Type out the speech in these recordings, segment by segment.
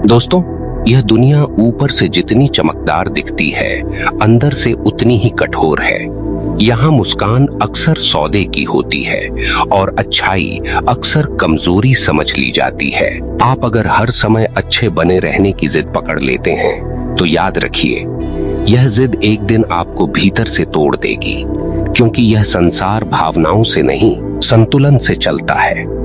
दोस्तों, यह दुनिया ऊपर से जितनी चमकदार दिखती है, अंदर से उतनी ही कठोर है। यहाँ मुस्कान अक्सर सौदे की होती है और अच्छाई अक्सर कमजोरी समझ ली जाती है। आप अगर हर समय अच्छे बने रहने की जिद पकड़ लेते हैं, तो याद रखिए, यह जिद एक दिन आपको भीतर से तोड़ देगी, क्योंकि यह संसार भावनाओं से नहीं, संतुलन से चलता है।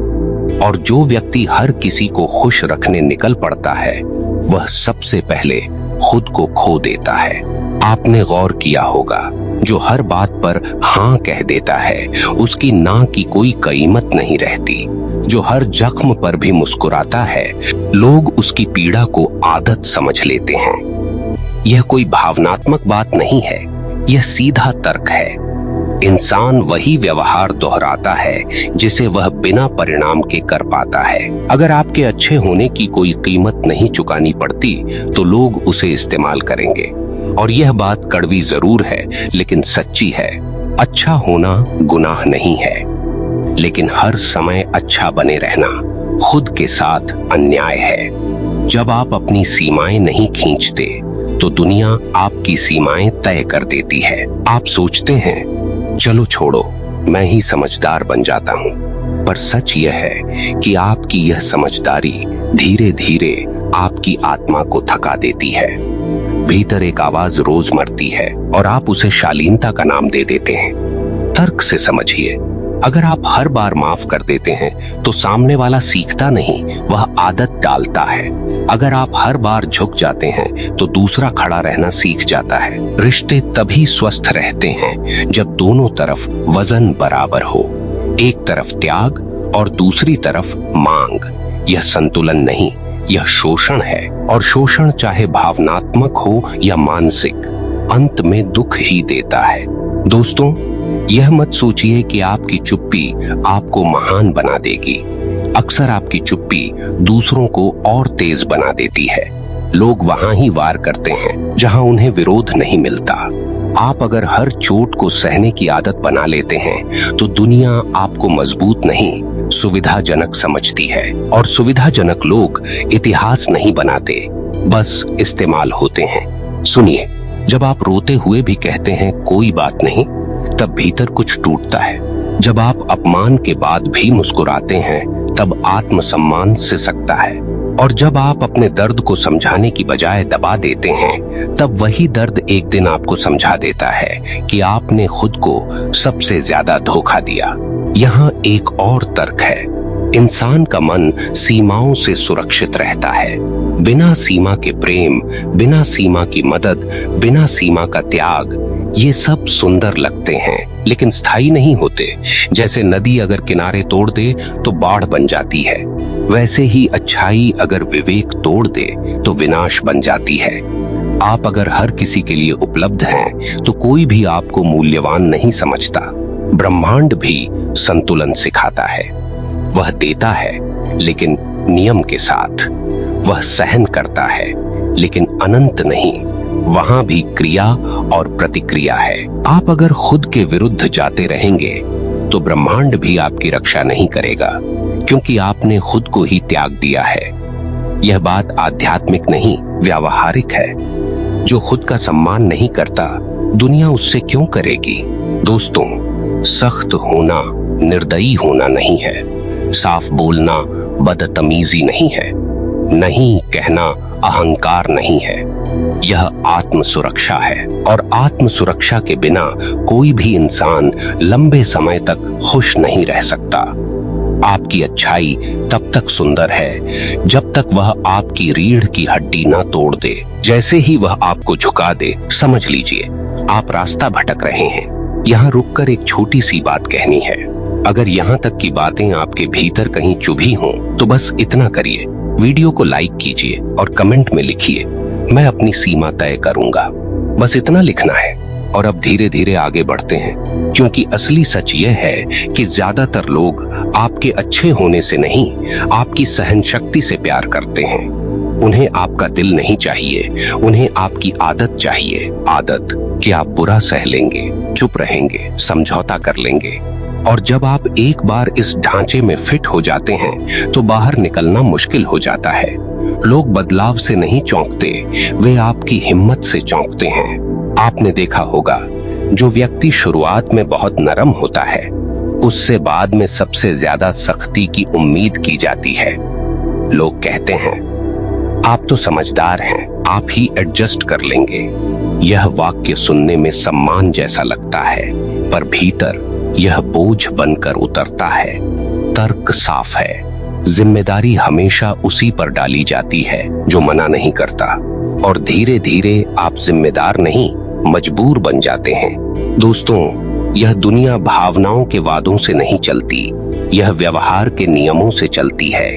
और जो व्यक्ति हर किसी को खुश रखने निकल पड़ता है, वह सबसे पहले खुद को खो देता है। आपने गौर किया होगा, जो हर बात पर हाँ कह देता है, उसकी ना की कोई कीमत नहीं रहती। जो हर जख्म पर भी मुस्कुराता है, लोग उसकी पीड़ा को आदत समझ लेते हैं। यह कोई भावनात्मक बात नहीं है, यह सीधा तर्क है। इंसान वही व्यवहार दोहराता है जिसे वह बिना परिणाम के कर पाता है। अगर आपके अच्छे होने की कोई कीमत नहीं चुकानी पड़ती, तो लोग उसे इस्तेमाल करेंगे। और यह बात कड़वी जरूर है, लेकिन सच्ची है। अच्छा होना गुनाह नहीं है, लेकिन हर समय अच्छा बने रहना खुद के साथ अन्याय है। जब आप अपनी सीमाएं नहीं खींचते, तो दुनिया आपकी सीमाएं तय कर देती है। आप सोचते हैं, चलो छोड़ो, मैं ही समझदार बन जाता हूँ। पर सच यह है कि आपकी यह समझदारी धीरे धीरे आपकी आत्मा को थका देती है। भीतर एक आवाज रोज मरती है और आप उसे शालीनता का नाम दे देते हैं। तर्क से समझिए, अगर आप हर बार माफ कर देते हैं, तो सामने वाला सीखता नहीं, वह आदत डालता है। अगर आप हर बार झुक जाते हैं, तो दूसरा खड़ा रहना सीख जाता है। रिश्ते तभी स्वस्थ रहते हैं जब दोनों तरफ वजन बराबर हो, एक तरफ त्याग और दूसरी तरफ मांग। यह संतुलन नहीं, यह शोषण है। और शोषण चाहे भावनात्मक हो या मानसिक, अंत में दुख ही देता है। दोस्तों, यह मत सोचिए कि आपकी चुप्पी आपको महान बना देगी। अक्सर आपकी चुप्पी दूसरों को और तेज बना देती है। लोग वहां ही वार करते हैं जहां उन्हें विरोध नहीं मिलता। आप अगर हर चोट को सहने की आदत बना लेते हैं, तो दुनिया आपको मजबूत नहीं, सुविधाजनक समझती है। और सुविधाजनक लोग इतिहास नहीं बनाते, बस इस्तेमाल होते हैं। सुनिए, जब आप रोते हुए भी कहते हैं कोई बात नहीं, तब भीतर कुछ टूटता है। जब आप अपमान के बाद भी मुस्कुराते हैं, तब आत्मसम्मान सिसकता है। और जब आप अपने दर्द को समझाने की बजाय दबा देते हैं, तब वही दर्द एक दिन आपको समझा देता है कि आपने खुद को सबसे ज्यादा धोखा दिया। यहाँ एक और तर्क है, इंसान का मन सीमाओं से सुरक्षित रहता है। बिना सीमा के प्रेम, बिना सीमा की मदद, बिना सीमा का त्याग, ये सब सुंदर लगते हैं, लेकिन स्थायी नहीं होते। जैसे नदी अगर किनारे तोड़ दे तो बाढ़ बन जाती है, वैसे ही अच्छाई अगर विवेक तोड़ दे तो विनाश बन जाती है। आप अगर हर किसी के लिए उपलब्ध हैं, तो कोई भी आपको मूल्यवान नहीं समझता। ब्रह्मांड भी संतुलन सिखाता है। वह देता है, लेकिन नियम के साथ। वह सहन करता है, लेकिन अनंत नहीं। वहां भी क्रिया और प्रतिक्रिया है। आप अगर खुद के विरुद्ध जाते रहेंगे, तो ब्रह्मांड भी आपकी रक्षा नहीं करेगा, क्योंकि आपने खुद को ही त्याग दिया है। यह बात आध्यात्मिक नहीं, व्यावहारिक है। जो खुद का सम्मान नहीं करता, दुनिया उससे क्यों करेगी? दोस्तों, सख्त होना निर्दयी होना नहीं है। साफ बोलना बदतमीजी नहीं है। नहीं कहना अहंकार नहीं है। यह आत्म सुरक्षा है। और आत्म सुरक्षा के बिना कोई भी इंसान लंबे समय तक खुश नहीं रह सकता। आपकी अच्छाई तब तक सुंदर है जब तक वह आपकी रीढ़ की हड्डी ना तोड़ दे। जैसे ही वह आपको झुका दे, समझ लीजिए आप रास्ता भटक रहे हैं। यहाँ रुककर एक छोटी सी बात कहनी है। अगर यहाँ तक की बातें आपके भीतर कहीं चुभी हों, तो बस इतना करिए, वीडियो को लाइक कीजिए और कमेंट में लिखिए, मैं अपनी सीमा तय करूंगा। बस इतना लिखना है। और अब धीरे धीरे आगे बढ़ते हैं, क्योंकि असली सच यह है कि ज्यादातर लोग आपके अच्छे होने से नहीं, आपकी सहन शक्ति से प्यार करते हैं। उन्हें आपका दिल नहीं चाहिए, उन्हें आपकी आदत चाहिए। आदत कि आप बुरा सह लेंगे, चुप रहेंगे, समझौता कर लेंगे। और जब आप एक बार इस ढांचे में फिट हो जाते हैं तो बाहर निकलना मुश्किल हो जाता है। लोग बदलाव से नहीं चौंकते, वे आपकी हिम्मत से चौंकते हैं। आपने देखा होगा, जो व्यक्ति शुरुआत में बहुत नरम होता है, उससे बाद में सबसे ज्यादा सख्ती की उम्मीद की जाती है। लोग कहते हैं, आप तो समझदार हैं, आप ही एडजस्ट कर लेंगे। यह वाक्य सुनने में सम्मान जैसा लगता है, पर भीतर यह बोझ बनकर उतरता है। तर्क साफ है, जिम्मेदारी हमेशा उसी पर डाली जाती है जो मना नहीं करता, और धीरे धीरे आप जिम्मेदार नहीं, मजबूर बन जाते हैं। दोस्तों, यह दुनिया भावनाओं के वादों से नहीं चलती, यह व्यवहार के नियमों से चलती है।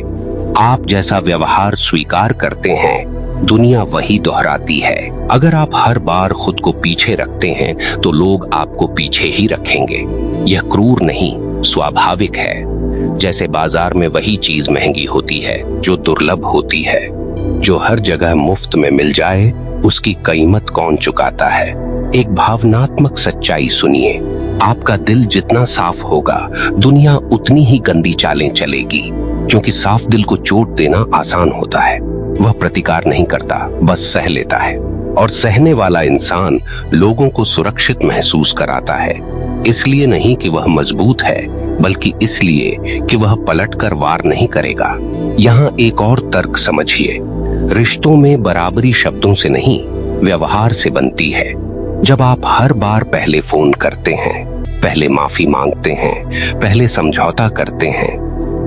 आप जैसा व्यवहार स्वीकार करते हैं, दुनिया वही दोहराती है। अगर आप हर बार खुद को पीछे रखते हैं तो लोग आपको पीछे ही रखेंगे। यह क्रूर नहीं, स्वाभाविक है। जैसे बाजार में वही चीज महंगी होती है जो दुर्लभ होती है। जो हर जगह मुफ्त में मिल जाए, उसकी कीमत कौन चुकाता है। एक भावनात्मक सच्चाई सुनिए, आपका दिल जितना साफ होगा, दुनिया उतनी ही गंदी चालें चलेगी। क्योंकि साफ दिल को चोट देना आसान होता है, वह प्रतिकार नहीं करता, बस सह लेता है। और सहने वाला इंसान लोगों को सुरक्षित महसूस कराता है, इसलिए नहीं कि वह मजबूत है, बल्कि इसलिए कि वह पलटकर वार नहीं करेगा। यहाँ एक और तर्क समझिए, रिश्तों में बराबरी शब्दों से नहीं, व्यवहार से बनती है। जब आप हर बार पहले फोन करते हैं, पहले माफी मांगते हैं, पहले समझौता करते हैं,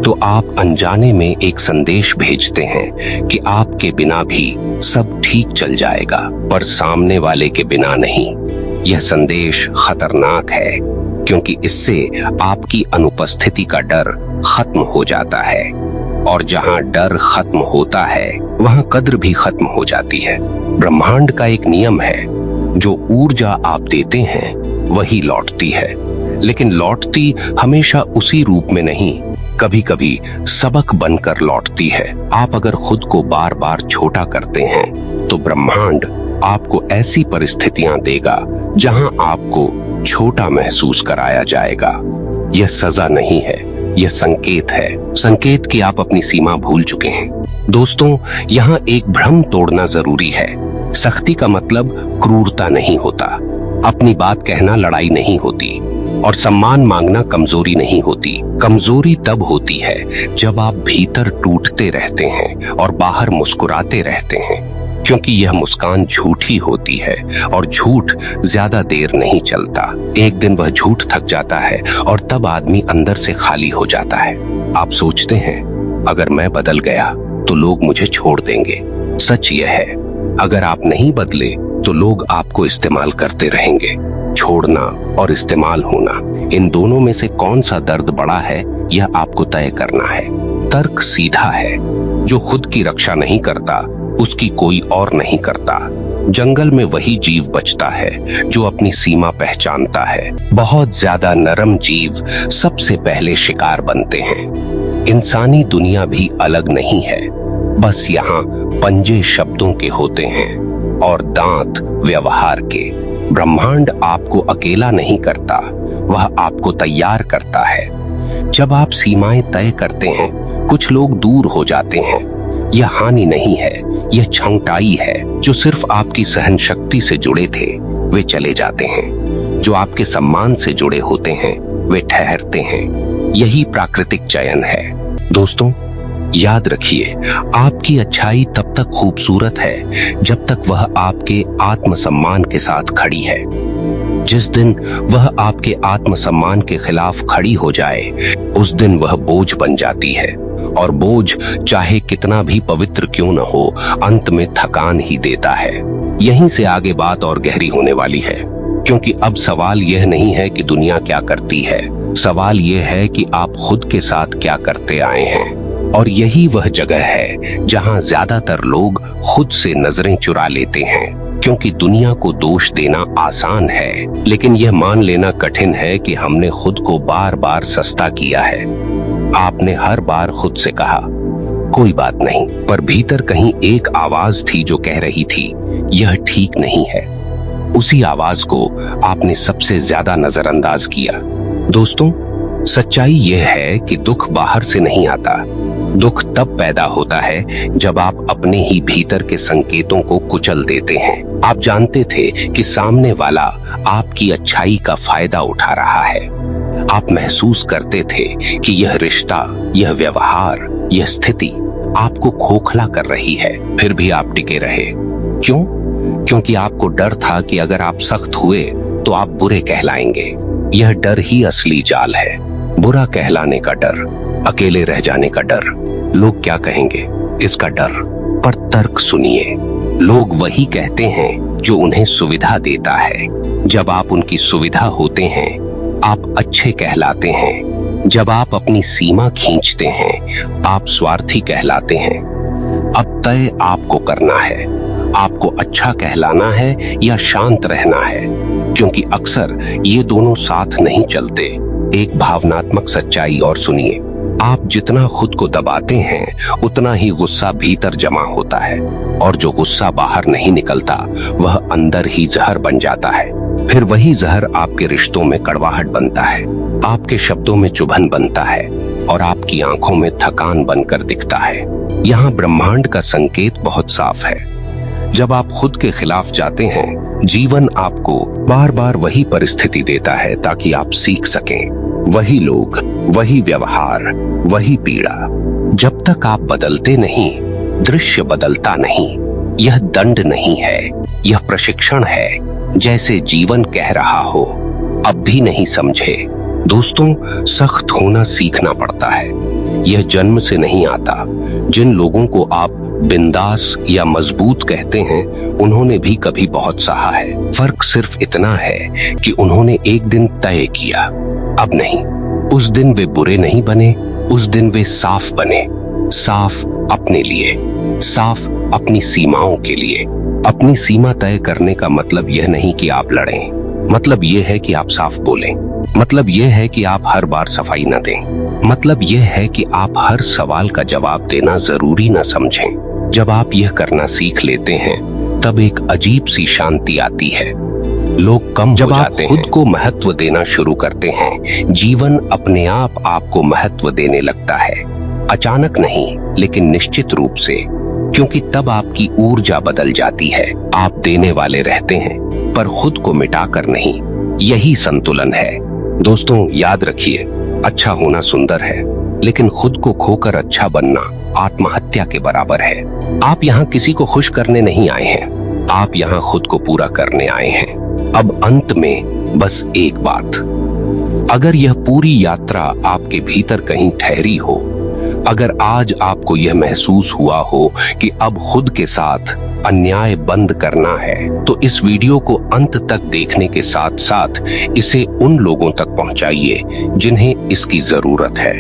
तो आप अनजाने में एक संदेश भेजते हैं कि आपके बिना भी सब ठीक चल जाएगा, पर सामने वाले के बिना नहीं। यह संदेश खतरनाक है, क्योंकि इससे आपकी अनुपस्थिति का डर खत्म हो जाता है, और जहां डर खत्म होता है, वहां कद्र भी खत्म हो जाती है। ब्रह्मांड का एक नियम है, जो ऊर्जा आप देते हैं वही लौटती है, लेकिन लौटती हमेशा उसी रूप में नहीं, कभी कभी सबक बनकर लौटती है। आप अगर खुद को बार बार छोटा करते हैं, तो ब्रह्मांड आपको ऐसी परिस्थितियां देगा जहां आपको छोटा महसूस कराया जाएगा। यह सजा नहीं है, यह संकेत है, संकेत कि आप अपनी सीमा भूल चुके हैं। दोस्तों, यहाँ एक भ्रम तोड़ना जरूरी है। सख्ती का मतलब क्रूरता नहीं होता, अपनी बात कहना लड़ाई नहीं होती, और सम्मान मांगना कमजोरी नहीं होती। कमजोरी तब होती है जब आप भीतर टूटते रहते हैं और बाहर मुस्कुराते रहते हैं, क्योंकि यह मुस्कान झूठी होती है, और झूठ ज्यादा देर नहीं चलता। एक दिन वह झूठ थक जाता है और तब आदमी अंदर से खाली हो जाता है। आप सोचते हैं, अगर मैं बदल गया तो लोग मुझे छोड़ देंगे। सच यह है, अगर आप नहीं बदले तो लोग आपको इस्तेमाल करते रहेंगे। छोड़ना और इस्तेमाल होना, इन दोनों में से कौन सा दर्द बड़ा है, यह आपको तय करना है। तर्क सीधा है, जो खुद की रक्षा नहीं करता, उसकी कोई और नहीं करता। जंगल में वही जीव बचता है जो अपनी सीमा पहचानता है। बहुत ज्यादा नरम जीव सबसे पहले शिकार बनते हैं। इंसानी दुनिया भी अलग नहीं है, बस यहाँ पंजे शब्दों के होते हैं और दांत व्यवहार के। ब्रह्मांड आपको अकेला नहीं करता, वह आपको तैयार करता है। जब आप सीमाएं तय करते हैं, कुछ लोग दूर हो जाते हैं। यह हानि नहीं है, यह छंटाई है। जो सिर्फ आपकी सहन शक्ति से जुड़े थे, वे चले जाते हैं। जो आपके सम्मान से जुड़े होते हैं, वे ठहरते हैं। यही प्राकृतिक चयन है। दोस्तों, याद रखिए, आपकी अच्छाई तब तक खूबसूरत है जब तक वह आपके आत्मसम्मान के साथ खड़ी है। जिस दिन वह आपके आत्मसम्मान के खिलाफ खड़ी हो जाए, उस दिन वह बोझ बन जाती है, और बोझ चाहे कितना भी पवित्र क्यों न हो, अंत में थकान ही देता है। यहीं से आगे बात और गहरी होने वाली है, क्योंकि अब सवाल यह नहीं है कि दुनिया क्या करती है, सवाल यह है कि आप खुद के साथ क्या करते आए हैं। और यही वह जगह है जहां ज्यादातर लोग खुद से नजरें चुरा लेते हैं, क्योंकि दुनिया को दोष देना आसान है, लेकिन यह मान लेना कठिन है कि हमने खुद को बार बार सस्ता किया है। आपने हर बार खुद से कहा, कोई बात नहीं, पर भीतर कहीं एक आवाज थी जो कह रही थी, यह ठीक नहीं है। उसी आवाज को आपने सबसे ज्यादा नजरअंदाज किया। दोस्तों, सच्चाई यह है कि दुख बाहर से नहीं आता। दुख तब पैदा होता है जब आप अपने ही भीतर के संकेतों को कुचल देते हैं। आप जानते थे कि सामने वाला आपकी अच्छाई का फायदा उठा रहा है। आप महसूस करते थे कि यह रिश्ता, यह व्यवहार, यह स्थिति आपको खोखला कर रही है, फिर भी आप टिके रहे। क्यों? क्योंकि आपको डर था कि अगर आप सख्त हुए तो आप बुरे कहलाएंगे। यह डर ही असली जाल है, बुरा कहलाने का डर, अकेले रह जाने का डर, लोग क्या कहेंगे इसका डर। पर तर्क सुनिए, लोग वही कहते हैं जो उन्हें सुविधा देता है। जब आप उनकी सुविधा होते हैं, आप अच्छे कहलाते हैं। जब आप अपनी सीमा खींचते हैं, आप स्वार्थी कहलाते हैं। अब तय आपको करना है, आपको अच्छा कहलाना है या शांत रहना है, क्योंकि अक्सर ये दोनों साथ नहीं चलते। एक भावनात्मक सच्चाई और सुनिए, आप जितना खुद को दबाते हैं उतना ही गुस्सा भीतर जमा होता है, और जो गुस्सा बाहर नहीं निकलता वह अंदर ही जहर बन जाता है। फिर वही जहर आपके रिश्तों में कड़वाहट बनता है, आपके शब्दों में चुभन बनता है और आपकी आंखों में थकान बनकर दिखता है। यहाँ ब्रह्मांड का संकेत बहुत साफ है। जब आप खुद के खिलाफ जाते हैं, जीवन आपको बार बार वही परिस्थिति देता है ताकि आप सीख सकें। वही लोग, वही व्यवहार, वही पीड़ा। जब तक आप बदलते नहीं, दृश्य बदलता नहीं। यह दंड नहीं है, यह प्रशिक्षण है। जैसे जीवन कह रहा हो, अब भी नहीं समझे। दोस्तों, सख्त होना सीखना पड़ता है। यह जन्म से नहीं आता। जिन लोगों को आप बिंदास या मजबूत कहते हैं, उन्होंने भी कभी बहुत सहा है। फर्क सिर्फ इतना है कि उन्होंने एक दिन तय किया, अब नहीं। उस दिन वे बुरे नहीं बने, उस दिन वे साफ बने। साफ अपने लिए, साफ अपनी सीमाओं के लिए। अपनी सीमा तय करने का मतलब यह नहीं कि आप लड़ें, मतलब यह है कि आप साफ बोलें। मतलब यह है कि आप हर बार सफाई न दें। मतलब यह है कि आप हर सवाल का जवाब देना जरूरी न समझें। जब आप यह करना सीख लेते हैं, तब एक अजीब सी शांति आती है। लोग कम जब हो जाते हैं। खुद को महत्व देना शुरू करते हैं, जीवन अपने आप आपको महत्व देने लगता है। अचानक नहीं, लेकिन निश्चित रूप से, क्योंकि तब आपकी ऊर्जा बदल जाती है। आप देने वाले रहते हैं, पर खुद को मिटाकर नहीं। यही संतुलन है। दोस्तों, याद रखिए, अच्छा होना सुंदर है, लेकिन खुद को खोकर अच्छा बनना आत्महत्या के बराबर है। आप यहाँ किसी को खुश करने नहीं आए हैं, आप यहाँ खुद को पूरा करने आए हैं। अब अंत में बस एक बात, अगर यह पूरी यात्रा आपके भीतर कहीं ठहरी हो, अगर आज आपको यह महसूस हुआ हो कि अब खुद के साथ अन्याय बंद करना है, तो इस वीडियो को अंत तक देखने के साथ साथ इसे उन लोगों तक पहुंचाइए जिन्हें इसकी जरूरत है।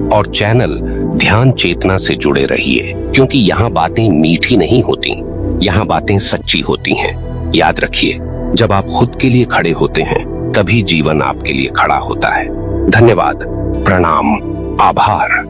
और चैनल ध्यान चेतना से जुड़े रहिए, क्योंकि यहाँ बातें मीठी नहीं होती, यहाँ बातें सच्ची होती हैं। याद रखिए, जब आप खुद के लिए खड़े होते हैं, तभी जीवन आपके लिए खड़ा होता है। धन्यवाद, प्रणाम, आभार।